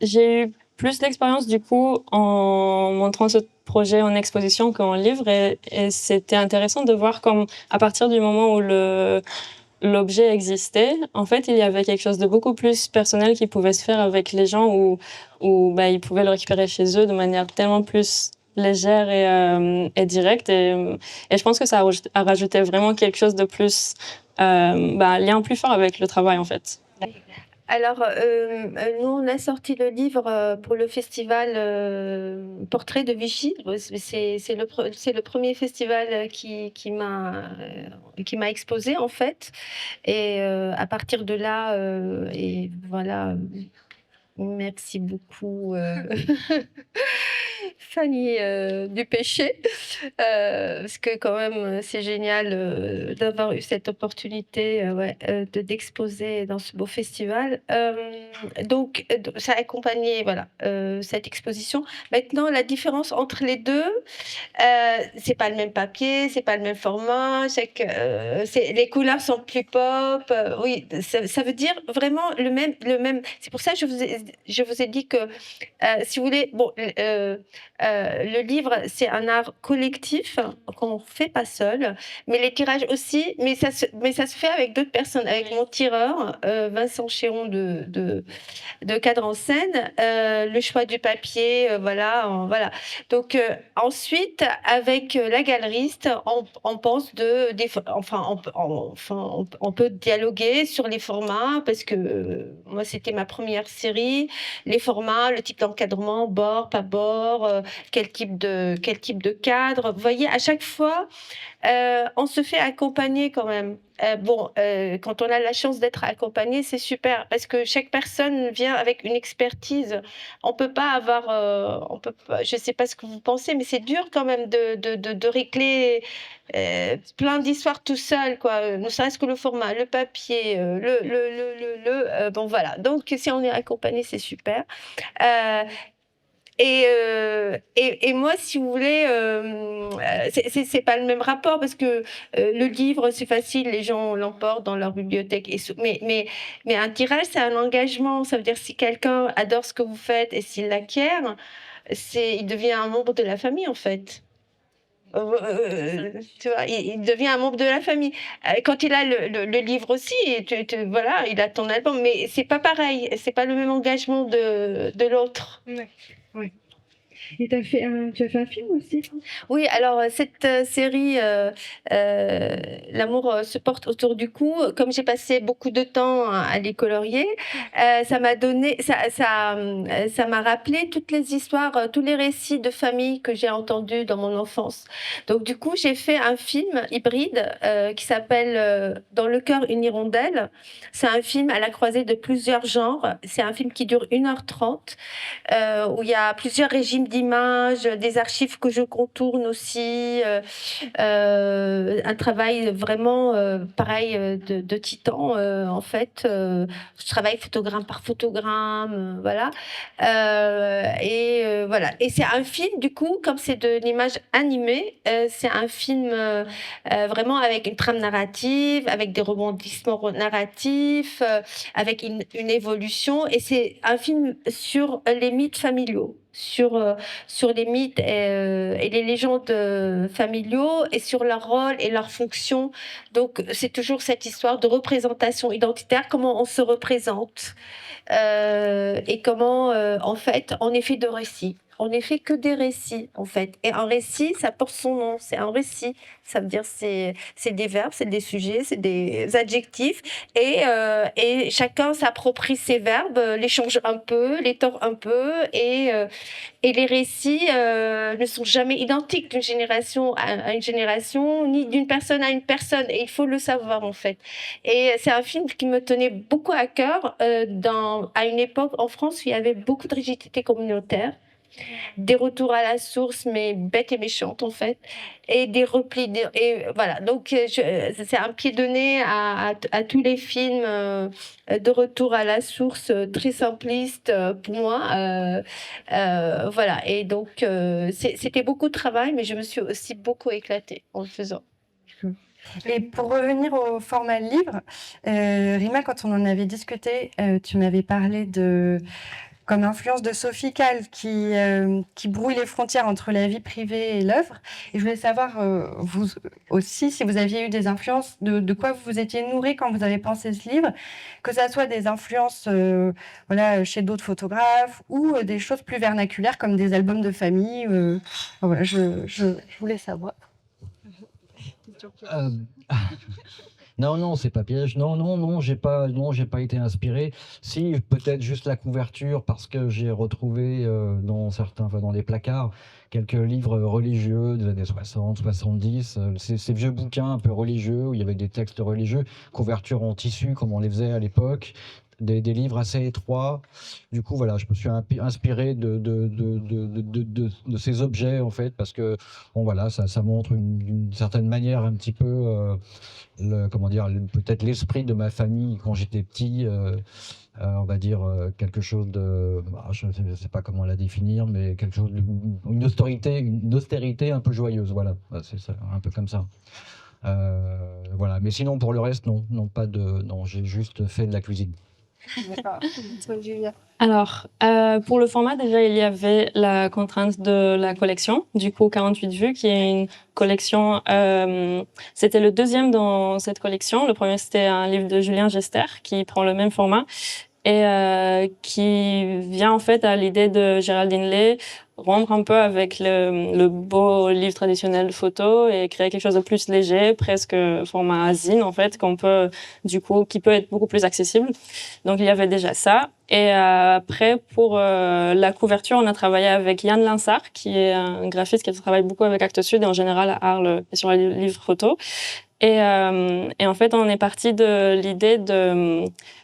J'ai eu plus d'expérience du coup en montrant ce projet en exposition qu'en livre et c'était intéressant de voir comme à partir du moment où l'objet existait, en fait, il y avait quelque chose de beaucoup plus personnel qui pouvait se faire avec les gens où ils pouvaient le récupérer chez eux de manière tellement plus légère et directe et je pense que ça a rajouté vraiment quelque chose de plus un lien plus fort avec le travail en fait. Alors, nous, on a sorti le livre pour le festival Portrait de Vichy. C'est le premier festival qui m'a exposé, en fait. Et à partir de là, et voilà, merci beaucoup, Fanny du Péché, parce que quand même, c'est génial d'avoir eu cette opportunité ouais, d'exposer dans ce beau festival. Donc, ça a accompagné voilà, cette exposition. Maintenant, la différence entre les deux, c'est pas le même papier, c'est pas le même format, les couleurs sont plus pop. Oui, ça veut dire vraiment le même. C'est pour ça que je vous ai dit que, si vous voulez, bon, le livre, c'est un art collectif qu'on ne fait pas seul, mais les tirages aussi, mais ça se fait avec d'autres personnes, avec mon tireur, Vincent Chéron de Cadre en Scène, le choix du papier, voilà. Donc ensuite, avec la galeriste, on pense on peut dialoguer sur les formats parce que moi c'était ma première série, les formats, le type d'encadrement, bord, pas bord, quel type de cadre. Vous voyez, à chaque fois, on se fait accompagner quand même. Quand on a la chance d'être accompagné, c'est super parce que chaque personne vient avec une expertise. On peut pas avoir, je sais pas ce que vous pensez, mais c'est dur quand même de régler plein d'histoires tout seul, quoi. Ne serait-ce que le format, le papier, bon voilà. Donc si on est accompagné, c'est super. Et moi, si vous voulez, c'est pas le même rapport parce que le livre, c'est facile, les gens l'emportent dans leur bibliothèque. Mais un tirage, c'est un engagement. Ça veut dire si quelqu'un adore ce que vous faites et s'il l'acquiert, il devient un membre de la famille, en fait. Tu vois, il devient un membre de la famille. Quand il a le livre aussi, voilà, il a ton album, mais c'est pas pareil, c'est pas le même engagement de l'autre. Ouais. Oui. Et tu as fait un film aussi? Oui, alors cette série L'amour se porte autour du cou, comme j'ai passé beaucoup de temps à les colorier, ça m'a rappelé toutes les histoires, tous les récits de famille que j'ai entendus dans mon enfance. Donc du coup, j'ai fait un film hybride qui s'appelle Dans le cœur une hirondelle. C'est un film à la croisée de plusieurs genres. C'est un film qui dure 1h30. Où il y a plusieurs régimes d'images, des archives que je contourne aussi, un travail vraiment pareil de titan en fait. Je travaille photogramme par photogramme, voilà. Voilà. Et c'est un film du coup, comme c'est de l'image animée, c'est un film vraiment avec une trame narrative, avec des rebondissements narratifs, avec une évolution. Et c'est un film sur les mythes familiaux, sur les mythes et les légendes familiaux et sur leur rôle et leur fonction. Donc c'est toujours cette histoire de représentation identitaire, comment on se représente et comment en fait on est fait de récits. On n'est fait que des récits, en fait. Et un récit, ça porte son nom. C'est un récit. Ça veut dire c'est des verbes, c'est des sujets, c'est des adjectifs. Et chacun s'approprie ces verbes, les change un peu, les tord un peu. Et les récits ne sont jamais identiques d'une génération à une génération, ni d'une personne à une personne. Et il faut le savoir, en fait. Et c'est un film qui me tenait beaucoup à cœur à une époque en France où il y avait beaucoup de rigidité communautaire. Des retours à la source, mais bêtes et méchantes en fait, et des replis. Et voilà, donc c'est un pied de nez à tous les films de retour à la source très simplistes pour moi. Voilà, et donc c'était beaucoup de travail, mais je me suis aussi beaucoup éclatée en le faisant. Et pour revenir au format livre, Rima, quand on en avait discuté, tu m'avais parlé comme influence de Sophie Calle qui brouille les frontières entre la vie privée et l'œuvre. Et je voulais savoir, vous aussi, si vous aviez eu des influences, de quoi vous vous étiez nourri quand vous avez pensé ce livre, que ça soit des influences voilà, chez d'autres photographes ou des choses plus vernaculaires comme des albums de famille. Voilà, je voulais savoir. Non, non, c'est pas piège. Non, non, non, j'ai pas été inspiré. Si, peut-être juste la couverture, parce que j'ai retrouvé dans certains, enfin, dans des placards, quelques livres religieux des années 60, 70, ces vieux bouquins un peu religieux où il y avait des textes religieux, couverture en tissu comme on les faisait à l'époque. Des livres assez étroits. Du coup, voilà, je me suis inspiré de ces objets, en fait, parce que, bon, voilà, ça montre d'une certaine manière un petit peu comment dire, peut-être l'esprit de ma famille quand j'étais petit, on va dire quelque chose de, je ne sais pas comment la définir, mais quelque chose une austérité un peu joyeuse, voilà, c'est ça, un peu comme ça. Voilà, mais sinon pour le reste, non, non, pas de, non, j'ai juste fait de la cuisine. D'accord. Julia. Alors, pour le format, déjà, il y avait la contrainte de la collection, du coup 48 vues, qui est une collection, c'était le deuxième dans cette collection. Le premier, c'était un livre de Julien Gester, qui prend le même format et qui vient en fait à l'idée de Géraldine Lay, rompre un peu avec le beau livre traditionnel de photo et créer quelque chose de plus léger, presque format zine en fait, qu'on peut du coup qui peut être beaucoup plus accessible. Donc il y avait déjà ça. Et après pour la couverture, on a travaillé avec Yann Linsart, qui est un graphiste qui travaille beaucoup avec Actes Sud et en général à Arles et sur les livres photos. Et en fait, on est parti de l'idée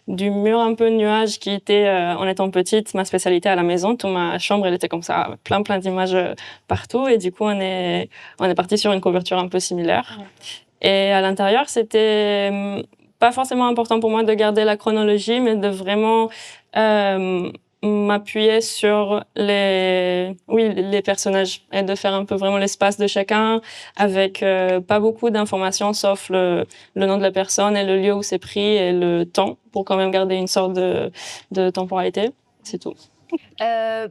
du mur un peu nuage qui était, en étant petite, ma spécialité à la maison. Toute ma chambre, elle était comme ça, plein d'images partout. Et du coup, on est parti sur une couverture un peu similaire. Et à l'intérieur, c'était pas forcément important pour moi de garder la chronologie, mais de vraiment m'appuyer sur les personnages et de faire un peu vraiment l'espace de chacun avec pas beaucoup d'informations sauf le nom de la personne et le lieu où c'est pris et le temps pour quand même garder une sorte de temporalité. C'est tout.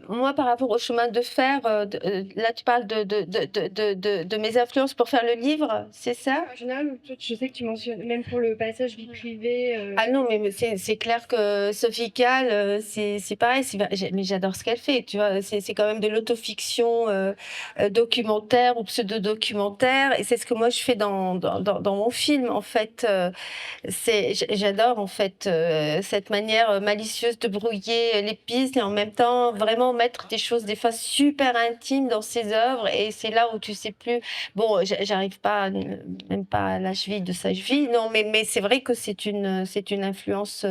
Moi, par rapport au chemin de fer, là, tu parles de mes influences pour faire le livre, c'est ça? En général, toi, je sais que tu mentionnes, même pour le passage vie privée. Ah non, mais c'est clair que Sophie Calle, c'est pareil, mais j'adore ce qu'elle fait, tu vois, c'est quand même de l'autofiction documentaire ou pseudo-documentaire, et c'est ce que moi je fais dans mon film, en fait. J'adore, en fait, cette manière malicieuse de brouiller les pistes et en même temps vraiment mettre des choses des fois super intimes dans ses œuvres, et c'est là où tu sais plus. Bon, j'arrive pas, même pas à la cheville de sa cheville, non, mais c'est vrai que c'est une influence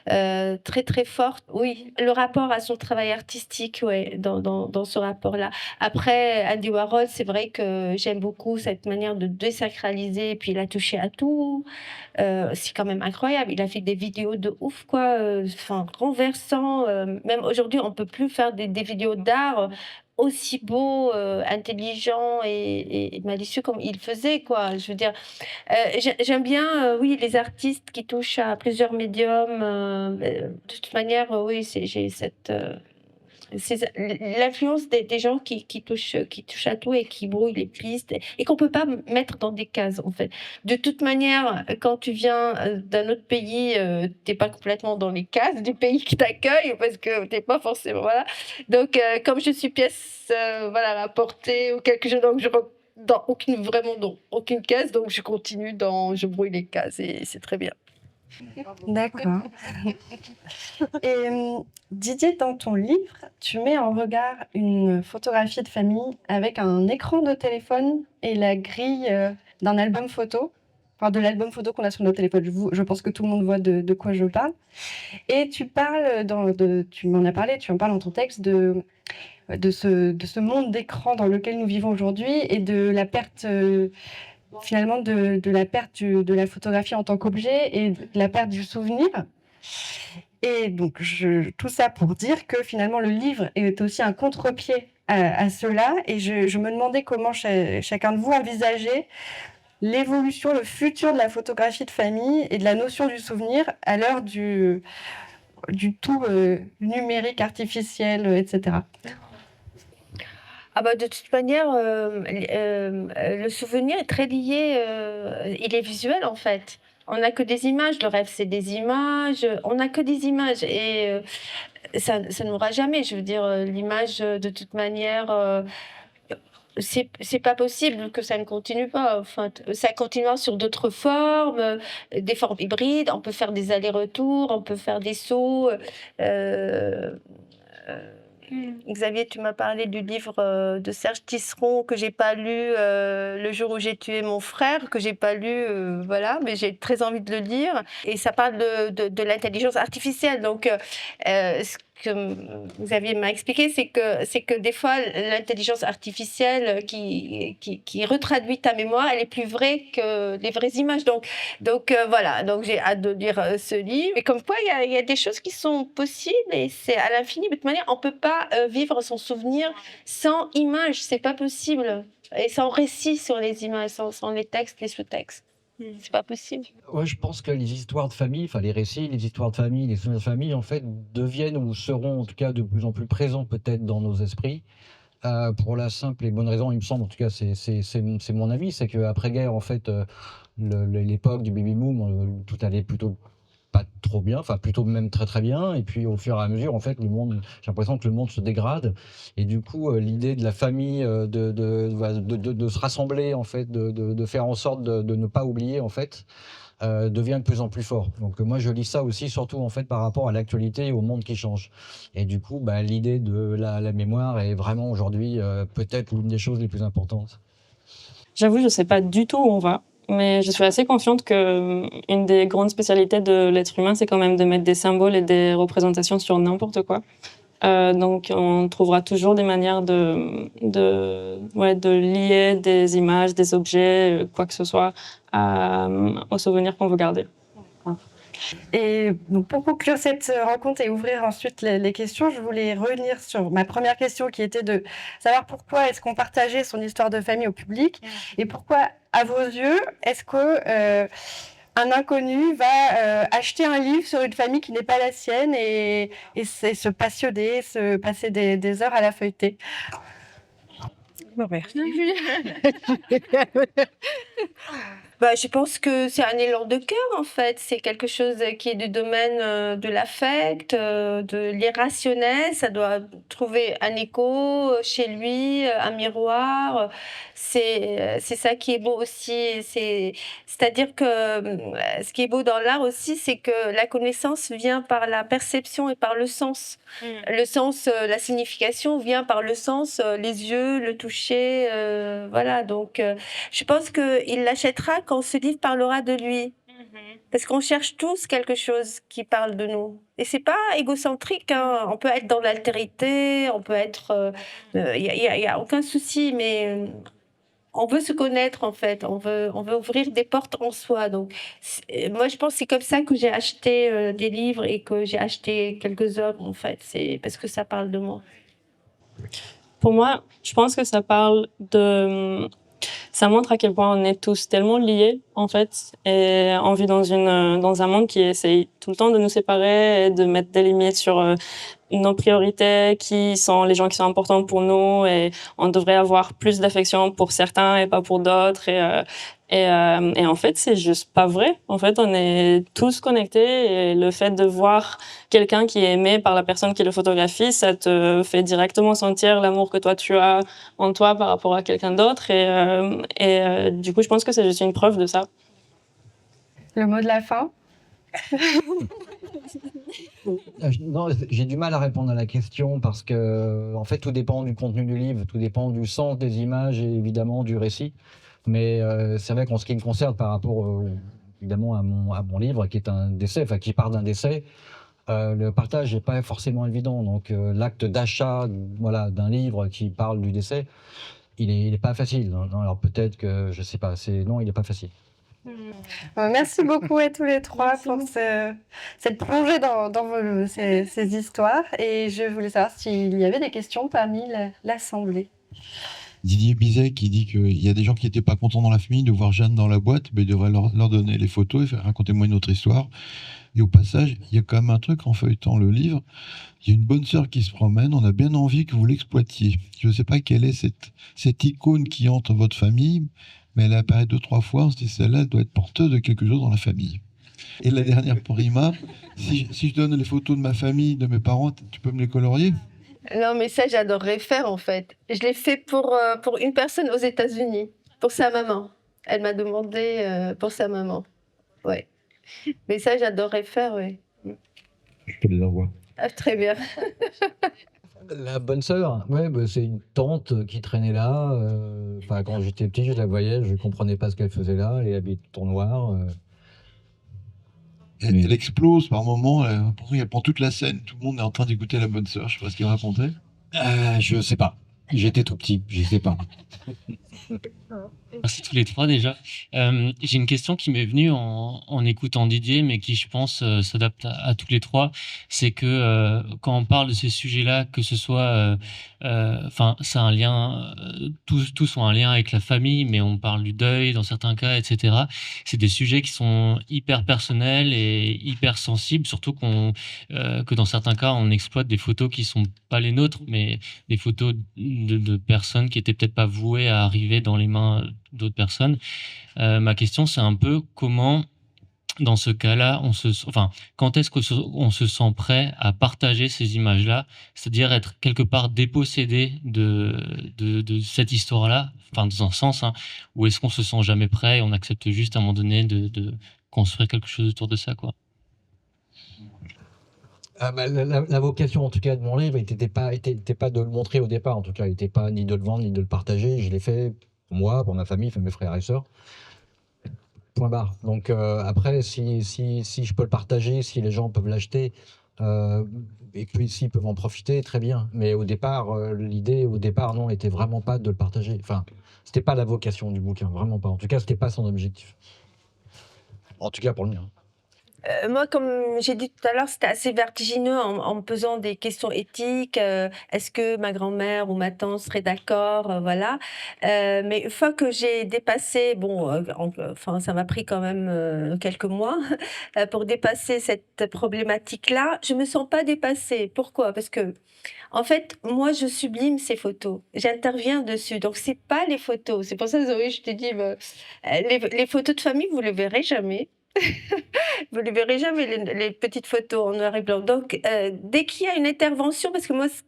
très très forte. Oui, le rapport à son travail artistique, ouais, dans ce rapport-là. Après, Andy Warhol, c'est vrai que j'aime beaucoup cette manière de désacraliser, et puis il a touché à tout. C'est quand même incroyable. Il a fait des vidéos de ouf, quoi. Enfin, renversant. Même aujourd'hui, on peut plus faire des vidéos d'art aussi beaux, intelligents et malicieux comme il faisait, quoi. Je veux dire, j'aime bien, oui, les artistes qui touchent à plusieurs médiums. De toute manière, oui, j'ai cette c'est l'influence des gens qui touchent à tout et qui brouillent les pistes et qu'on peut pas mettre dans des cases, en fait. De toute manière, quand tu viens d'un autre pays, t'es pas complètement dans les cases du pays qui t'accueille parce que t'es pas forcément, voilà. Donc, comme je suis pièce, voilà, rapportée ou quelque chose, donc dans aucune case, donc je continue je brouille les cases et c'est très bien. D'accord. Et Didier, dans ton livre, tu mets en regard une photographie de famille avec un écran de téléphone et la grille d'un album photo, enfin de l'album photo qu'on a sur nos téléphones. Je pense que tout le monde voit de quoi je parle. Et tu parles, tu m'en as parlé, tu en parles dans ton texte de ce monde d'écran dans lequel nous vivons aujourd'hui et de la perte... finalement de la perte de la photographie en tant qu'objet et de la perte du souvenir. Et donc, tout ça pour dire que finalement, le livre est aussi un contre-pied à cela. Et je me demandais comment chacun de vous envisageait l'évolution, le futur de la photographie de famille et de la notion du souvenir à l'heure du tout numérique, artificiel, etc. Ah bah de toute manière, le souvenir est très lié, il est visuel en fait. On n'a que des images, le rêve c'est des images, on n'a que des images et ça ne mourra jamais. Je veux dire, l'image de toute manière, c'est pas possible que ça ne continue pas. Enfin, ça continuera sur d'autres formes, des formes hybrides. On peut faire des allers-retours, on peut faire des sauts. euh, Xavier, tu m'as parlé du livre de Serge Tisseron que j'ai pas lu, Le jour où j'ai tué mon frère, que j'ai pas lu, voilà, mais j'ai très envie de le lire. Et ça parle de l'intelligence artificielle. Donc, ce que Xavier m'a expliqué, c'est que des fois, l'intelligence artificielle qui retraduit ta mémoire, elle est plus vraie que les vraies images. Donc voilà, donc j'ai hâte de lire ce livre. Et comme quoi, il y a des choses qui sont possibles et c'est à l'infini. De toute manière, on peut pas vivre son souvenir sans images, c'est pas possible. Et sans récit sur les images, sans les textes, les sous-textes. C'est pas possible. Ouais, je pense que les histoires de famille, enfin les récits, les histoires de famille, les souvenirs de famille, en fait, deviennent ou seront en tout cas de plus en plus présents peut-être dans nos esprits. Pour la simple et bonne raison, il me semble, en tout cas, c'est mon avis, c'est qu'après-guerre, en fait, l'époque du baby-boom, tout allait plutôt pas trop bien, enfin plutôt même très très bien, et puis au fur et à mesure, en fait, j'ai l'impression que le monde se dégrade, et du coup, l'idée de la famille, de se rassembler, en fait, de faire en sorte de ne pas oublier, en fait, devient de plus en plus fort. Donc moi, je lis ça aussi, surtout en fait par rapport à l'actualité et au monde qui change. Et du coup, l'idée de la mémoire est vraiment aujourd'hui peut-être l'une des choses les plus importantes. J'avoue, je sais pas du tout où on va, mais je suis assez confiante que une des grandes spécialités de l'être humain, c'est quand même de mettre des symboles et des représentations sur n'importe quoi. Donc, on trouvera toujours des manières de lier des images, des objets, quoi que ce soit, aux souvenirs qu'on veut garder. Et donc pour conclure cette rencontre et ouvrir ensuite les questions, je voulais revenir sur ma première question qui était de savoir pourquoi est-ce qu'on partageait son histoire de famille au public et pourquoi, à vos yeux, est-ce que un inconnu va acheter un livre sur une famille qui n'est pas la sienne et se passionner, se passer des heures à la feuilleter. Bon, merci. Je pense que c'est un élan de cœur, en fait. C'est quelque chose qui est du domaine de l'affect, de l'irrationnel. Ça doit trouver un écho chez lui, un miroir. C'est ça qui est beau aussi. C'est-à-dire que ce qui est beau dans l'art aussi, c'est que la connaissance vient par la perception et par le sens. Le sens, la signification vient par le sens, les yeux, le toucher. Voilà, donc je pense qu'il l'achètera quand ce livre parlera de lui. Parce qu'on cherche tous quelque chose qui parle de nous. Et c'est pas égocentrique, hein. On peut être dans l'altérité, on peut être... y a aucun souci, mais on veut se connaître, en fait. On veut ouvrir des portes en soi. Donc, moi, je pense que c'est comme ça que j'ai acheté des livres et que j'ai acheté quelques œuvres, en fait. C'est parce que ça parle de moi. Pour moi, je pense que ça parle de... Ça montre à quel point on est tous tellement liés, en fait, et on vit dans un monde qui essaye tout le temps de nous séparer et de mettre des limites sur nos priorités, qui sont les gens qui sont importants pour nous, et on devrait avoir plus d'affection pour certains et pas pour d'autres, et en fait, c'est juste pas vrai. En fait, on est tous connectés, et le fait de voir quelqu'un qui est aimé par la personne qui le photographie, ça te fait directement sentir l'amour que toi tu as en toi par rapport à quelqu'un d'autre, et du coup, je pense que c'est juste une preuve de ça. Le mot de la fin? Non, j'ai du mal à répondre à la question parce que, en fait, tout dépend du contenu du livre, tout dépend du sens des images et évidemment du récit. Mais c'est vrai qu'en ce qui me concerne par rapport évidemment à mon livre qui est un décès, enfin qui part d'un décès, le partage n'est pas forcément évident. Donc l'acte d'achat, voilà, d'un livre qui parle du décès, il est pas facile. Non, alors peut-être que je sais pas, non, il est pas facile. Merci beaucoup à tous les trois pour cette plongée dans ces histoires. Et je voulais savoir s'il y avait des questions parmi l'assemblée. Didier Bizet qui dit qu'il y a des gens qui n'étaient pas contents dans la famille de voir Jeanne dans la boîte, mais il devrait leur donner les photos et faire racontez-moi une autre histoire. Et au passage, il y a quand même un truc en feuilletant le livre. Il y a une bonne sœur qui se promène, on a bien envie que vous l'exploitiez. Je ne sais pas quelle est cette icône qui hante votre famille, mais elle apparaît 2-3 fois, on se dit celle-là elle doit être porteuse de quelque chose dans la famille. Et la dernière pour Rima, si je donne les photos de ma famille, de mes parents, tu peux me les colorier ? Non, mais ça, j'adorerais faire en fait. Je l'ai fait pour une personne aux États-Unis, pour sa maman. Elle m'a demandé pour sa maman. Ouais. Mais ça, j'adorerais faire, oui. Je te les envoie. Ah, très bien. La bonne sœur, ouais, bah, c'est une tante qui traînait là. Enfin, quand j'étais petit, je la voyais, je comprenais pas ce qu'elle faisait là. Elle est habillée tout en noir. Elle explose par moment, elle prend toute la scène. Tout le monde est en train d'écouter la bonne sœur. Je sais pas ce qu'il racontait. Je sais pas. J'étais tout petit, je sais pas. Merci tous les trois déjà. J'ai une question qui m'est venue en écoutant Didier, mais qui je pense s'adapte à tous les trois. C'est que quand on parle de ces sujets-là, que ce soit, enfin, c'est un lien, tous ont un lien avec la famille, mais on parle du deuil dans certains cas, etc. C'est des sujets qui sont hyper personnels et hyper sensibles, surtout que dans certains cas, on exploite des photos qui sont pas les nôtres, mais des photos de personnes qui étaient peut-être pas vouées à arriver dans les mains d'autres personnes. Ma question, c'est un peu comment, dans ce cas-là, quand est-ce qu'on se sent prêt à partager ces images-là, c'est-à-dire être quelque part dépossédé de cette histoire-là, enfin, dans un sens, hein, ou est-ce qu'on se sent jamais prêt et on accepte juste à un moment donné de construire quelque chose autour de ça, quoi. La vocation, en tout cas, de mon livre, n'était pas de le montrer au départ. En tout cas, n'était pas ni de le vendre, ni de le partager. Je l'ai fait pour moi, pour ma famille, pour mes frères et sœurs. Point barre. Donc après, si je peux le partager, si les gens peuvent l'acheter, et puis s'ils peuvent en profiter, très bien. Mais au départ, l'idée, non, était vraiment pas de le partager. Enfin, c'était pas la vocation du bouquin, vraiment pas. En tout cas, c'était pas son objectif. En tout cas, pour le mien. Moi, comme j'ai dit tout à l'heure, c'était assez vertigineux en me posant des questions éthiques. Est-ce que ma grand-mère ou ma tante serait d'accord, voilà. Mais une fois que j'ai dépassé, bon, enfin, ça m'a pris quand même quelques mois pour dépasser cette problématique-là. Je me sens pas dépassée. Pourquoi? Parce que, en fait, moi, je sublime ces photos. J'interviens dessus. Donc, c'est pas les photos. C'est pour ça, Zoé, je te dis, les photos de famille, vous les verrez jamais. Vous ne verrez jamais les petites photos en noir et blanc. Donc, dès qu'il y a une intervention, parce que moi, ce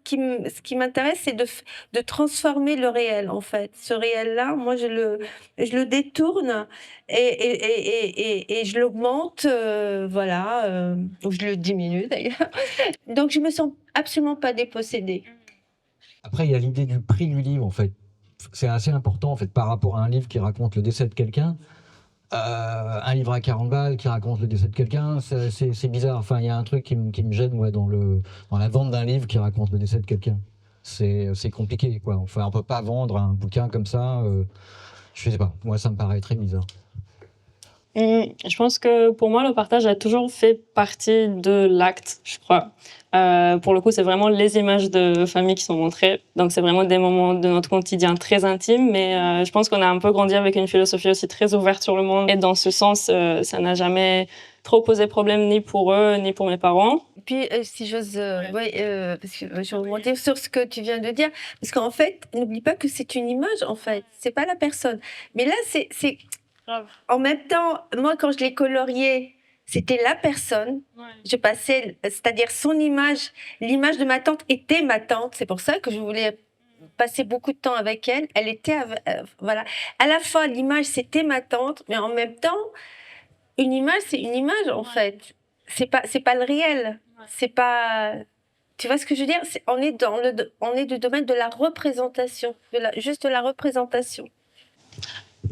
qui m'intéresse, c'est de transformer le réel, en fait. Ce réel-là, moi, je le détourne et je l'augmente, voilà, ou je le diminue d'ailleurs. Donc, je me sens absolument pas dépossédée. Après, il y a l'idée du prix du livre, en fait. C'est assez important, en fait, par rapport à un livre qui raconte le décès de quelqu'un. Un livre à 40 balles qui raconte le décès de quelqu'un, c'est bizarre. Enfin, il y a un truc qui me gêne, moi, dans la vente d'un livre qui raconte le décès de quelqu'un. C'est compliqué, quoi. Enfin, on peut pas vendre un bouquin comme ça. Je sais pas. Moi, ça me paraît très bizarre. Je pense que pour moi, le partage a toujours fait partie de l'acte, je crois. Pour le coup, c'est vraiment les images de famille qui sont montrées. Donc, c'est vraiment des moments de notre quotidien très intimes. Mais je pense qu'on a un peu grandi avec une philosophie aussi très ouverte sur le monde. Et dans ce sens, ça n'a jamais trop posé problème ni pour eux, ni pour mes parents. Puis, si j'ose, parce que je vais rebondir sur ce que tu viens de dire, parce qu'en fait, n'oublie pas que c'est une image, en fait, c'est pas la personne. Mais là, c'est en même temps, moi, quand je l'ai colorié, c'était la personne. Ouais. Je passais, c'est-à-dire son image, l'image de ma tante était ma tante. C'est pour ça que je voulais passer beaucoup de temps avec elle. Elle était, voilà. À la fin, l'image, c'était ma tante, mais en même temps, une image, c'est une image, en fait. C'est pas le réel. Ouais. C'est pas. Tu vois ce que je veux dire? On est du domaine de la représentation, juste de la représentation.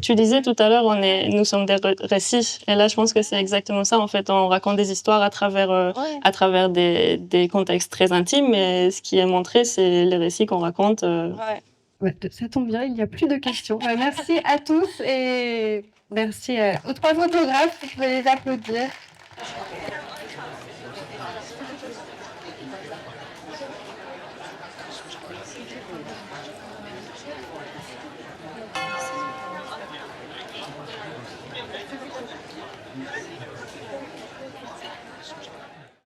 Tu disais tout à l'heure, nous sommes des récits. Et là, je pense que c'est exactement ça. En fait, on raconte des histoires à travers des contextes très intimes. Mais ce qui est montré, c'est les récits qu'on raconte. Ouais, ça tombe bien, il n'y a plus de questions. Merci à tous et merci aux 3 photographes. Je vais les applaudir.